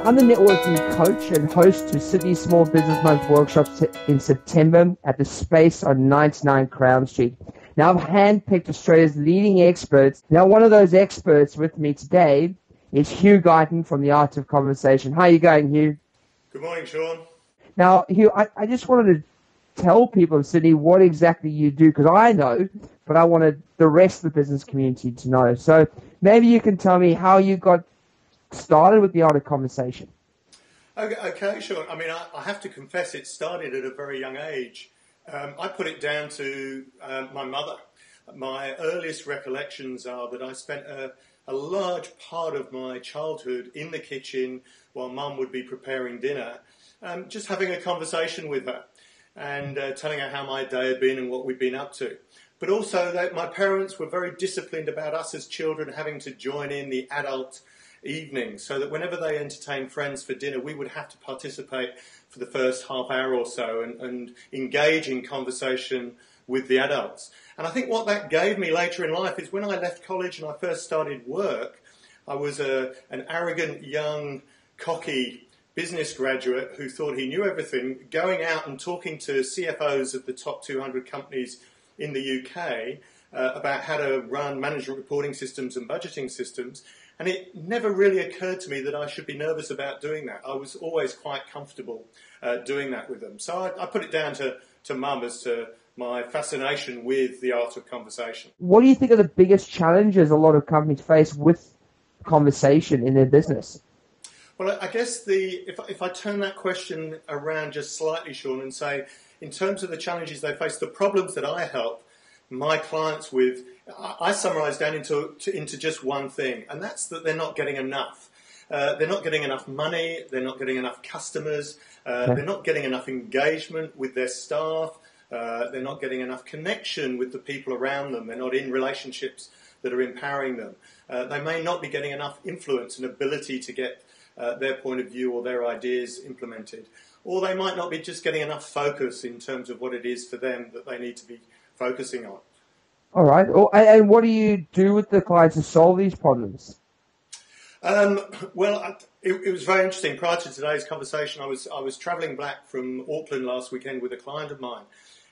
I'm the networking coach and host to Sydney Small Business Month workshops in September at the Space on 99 Crown Street. Now, I've handpicked Australia's leading experts. Now, one of those experts with me today is Hugh Guyton from The Art of Conversation. How are you going, Hugh? Good morning, Sean. Now, Hugh, I just wanted to tell people of Sydney what exactly you do, because I know, but I wanted the rest of the business community to know. So maybe you can tell me how you got started with The Art of Conversation. Okay, sure. I mean, I have to confess it started at a very young age. I put it down to my mother. My earliest recollections are that I spent a large part of my childhood in the kitchen while Mum would be preparing dinner, just having a conversation with her and telling her how my day had been and what we'd been up to. But also that my parents were very disciplined about us as children having to join in the adult evening, so that whenever they entertained friends for dinner, we would have to participate for the first half hour or so and engage in conversation with the adults. And I think what that gave me later in life is when I left college and I first started work, I was an arrogant, young, cocky business graduate who thought he knew everything, going out and talking to CFOs of the top 200 companies in the UK about how to run management reporting systems and budgeting systems. And it never really occurred to me that I should be nervous about doing that. I was always quite comfortable doing that with them. So I put it down to Mum as to my fascination with the art of conversation. What do you think are the biggest challenges a lot of companies face with conversation in their business? Well, I guess if I turn that question around just slightly, Sean, and say, in terms of the challenges they face, the problems that I help my clients with, I summarise down into just one thing, and that's that they're not getting enough. They're not getting enough money, they're not getting enough customers, they're not getting enough engagement with their staff, they're not getting enough connection with the people around them, they're not in relationships that are empowering them. They may not be getting enough influence and ability to get their point of view or their ideas implemented. Or they might not be just getting enough focus in terms of what it is for them that they need to be focusing on. All right. And what do you do with the clients to solve these problems? Well, it was very interesting. Prior to today's conversation, I was travelling back from Auckland last weekend with a client of mine,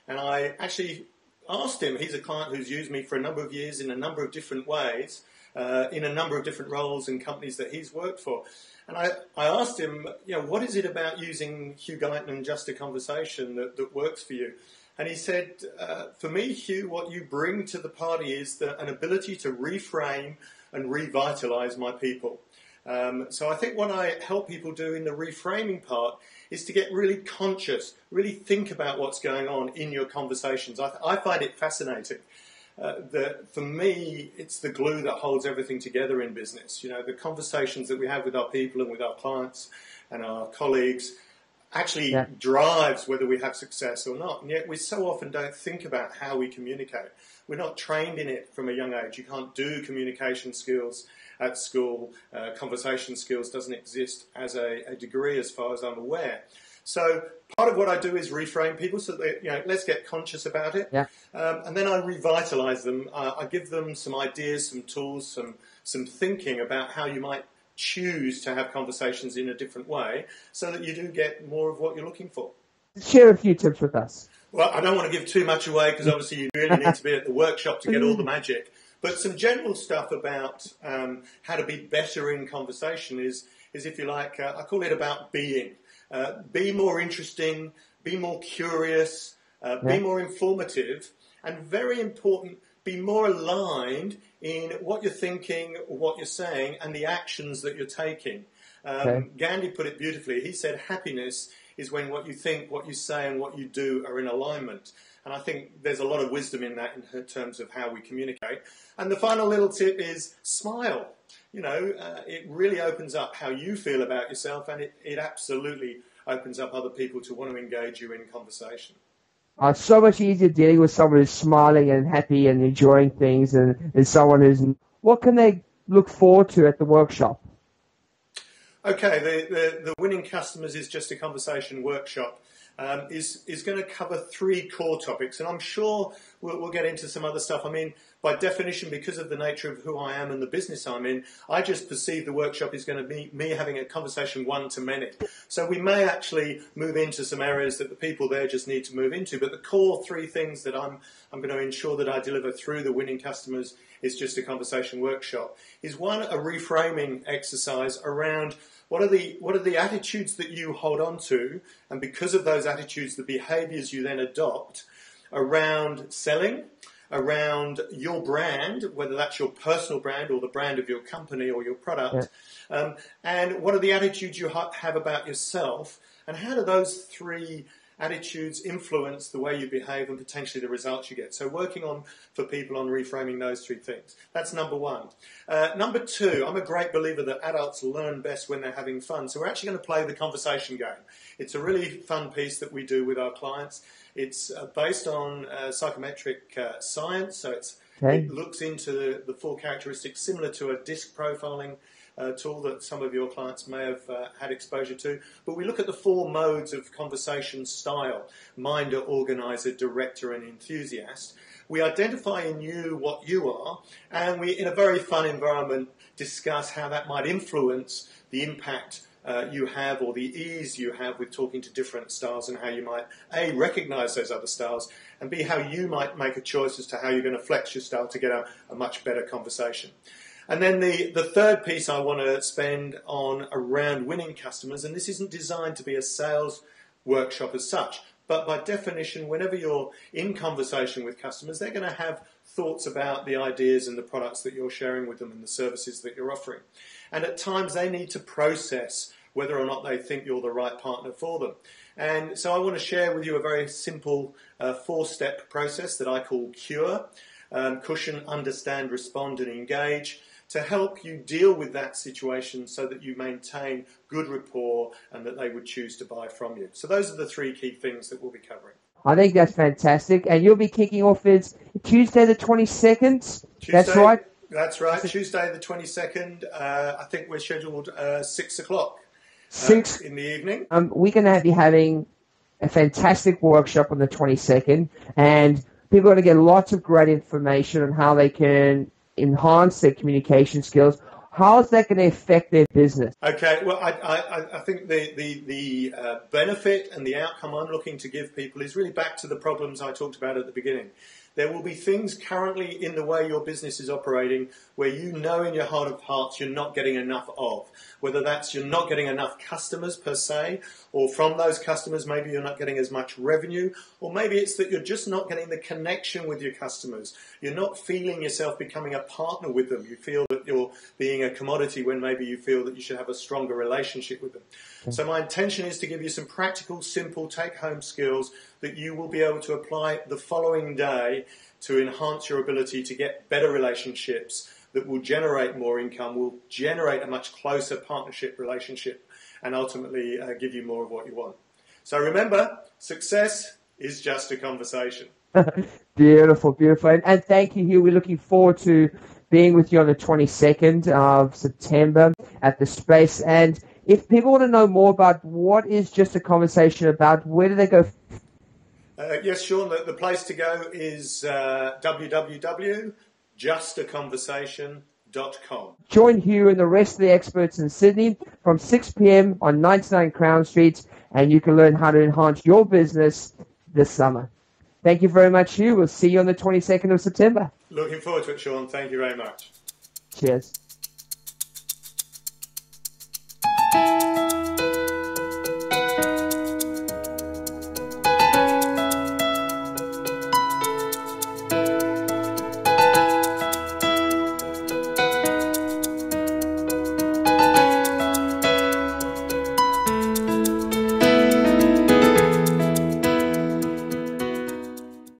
and I actually asked him. He's a client who's used me for a number of years in a number of different ways, in a number of different roles in companies that he's worked for. And I asked him, what is it about using Hugh Guyton and Just a Conversation that works for you? And he said, for me, Hugh, what you bring to the party is an ability to reframe and revitalise my people. So I think what I help people do in the reframing part is to get really conscious, really think about what's going on in your conversations. I find it fascinating. That for me, it's the glue that holds everything together in business. The conversations that we have with our people and with our clients and our colleagues actually drives whether we have success or not. And yet we so often don't think about how we communicate. We're not trained in it from a young age. You can't do communication skills at school. Conversation skills doesn't exist as a degree as far as I'm aware. So part of what I do is reframe people so that let's get conscious about it. Yeah. And then I revitalise them. I give them some ideas, some tools, some thinking about how you might choose to have conversations in a different way so that you do get more of what you're looking for. Share a few tips with us. Well, I don't want to give too much away because obviously you really need to be at the workshop to get all the magic. But some general stuff about how to be better in conversation is if you like, I call it about being. Be more interesting, be more curious, be more informative, and very important, be more aligned in what you're thinking, what you're saying, and the actions that you're taking. Gandhi put it beautifully. He said happiness is when what you think, what you say, and what you do are in alignment. And I think there's a lot of wisdom in that in terms of how we communicate. And the final little tip is smile. It really opens up how you feel about yourself, and it absolutely opens up other people to want to engage you in conversation. It's so much easier dealing with someone who's smiling and happy and enjoying things and someone who's... What can they look forward to at the workshop? Okay, the Winning Customers is Just a Conversation workshop. is going to cover 3 core topics, and I'm sure we'll get into some other stuff. I mean, by definition, because of the nature of who I am and the business I'm in, I just perceive the workshop is going to be me having a conversation one-to-many. So we may actually move into some areas that the people there just need to move into, but the core 3 things that I'm going to ensure that I deliver through the Winning Customers is Just a Conversation workshop. Is one, a reframing exercise around what are the attitudes that you hold on to, and because of those attitudes, the behaviours you then adopt around selling, around your brand, whether that's your personal brand or the brand of your company or your product, and what are the attitudes you have about yourself, and how do those 3 attitudes influence the way you behave and potentially the results you get. So working on for people on reframing those 3 things. That's number 1. Number 2, I'm a great believer that adults learn best when they're having fun. So we're actually going to play the conversation game. It's a really fun piece that we do with our clients. It's based on psychometric science, so it looks into the 4 characteristics similar to a DISC profiling tool that some of your clients may have had exposure to. But we look at the 4 modes of conversation style: minder, organizer, director, and enthusiast. We identify in you what you are, and we, in a very fun environment, discuss how that might influence the impact you have, or the ease you have with talking to different styles, and how you might A, recognise those other styles, and B, how you might make a choice as to how you're going to flex your style to get a much better conversation. And then the third piece I want to spend on around winning customers, and this isn't designed to be a sales workshop as such, but by definition, whenever you're in conversation with customers, they're going to have thoughts about the ideas and the products that you're sharing with them and the services that you're offering. And at times they need to process whether or not they think you're the right partner for them. And so I want to share with you a very simple 4-step process that I call CURE: cushion, understand, respond, and engage, to help you deal with that situation so that you maintain good rapport and that they would choose to buy from you. So those are the 3 key things that we'll be covering. I think that's fantastic. And you'll be kicking off is Tuesday the 22nd. That's right? That's right. Tuesday the 22nd. I think we're scheduled 6 o'clock in the evening. We're going to be having a fantastic workshop on the 22nd, and people are going to get lots of great information on how they can enhance their communication skills. How is that going to affect their business? Okay, well, I think the benefit and the outcome I'm looking to give people is really back to the problems I talked about at the beginning. There will be things currently in the way your business is operating where you know in your heart of hearts you're not getting enough of. Whether that's you're not getting enough customers per se, or from those customers maybe you're not getting as much revenue, or maybe it's that you're just not getting the connection with your customers. You're not feeling yourself becoming a partner with them. You feel that you're being a commodity when maybe you feel that you should have a stronger relationship with them. So my intention is to give you some practical, simple take-home skills that you will be able to apply the following day to enhance your ability to get better relationships that will generate more income, will generate a much closer partnership relationship, and ultimately give you more of what you want. So remember, success is just a conversation. Beautiful, beautiful. And thank you, Hugh. We're looking forward to being with you on the 22nd of September at the Space. And if people want to know more about what is Just a Conversation about, where do they go? Yes, Sean, the place to go is www.justaconversation.com. Join Hugh and the rest of the experts in Sydney from 6 p.m. on 99 Crown Street, and you can learn how to enhance your business this summer. Thank you very much, Hugh. We'll see you on the 22nd of September. Looking forward to it, Sean. Thank you very much. Cheers.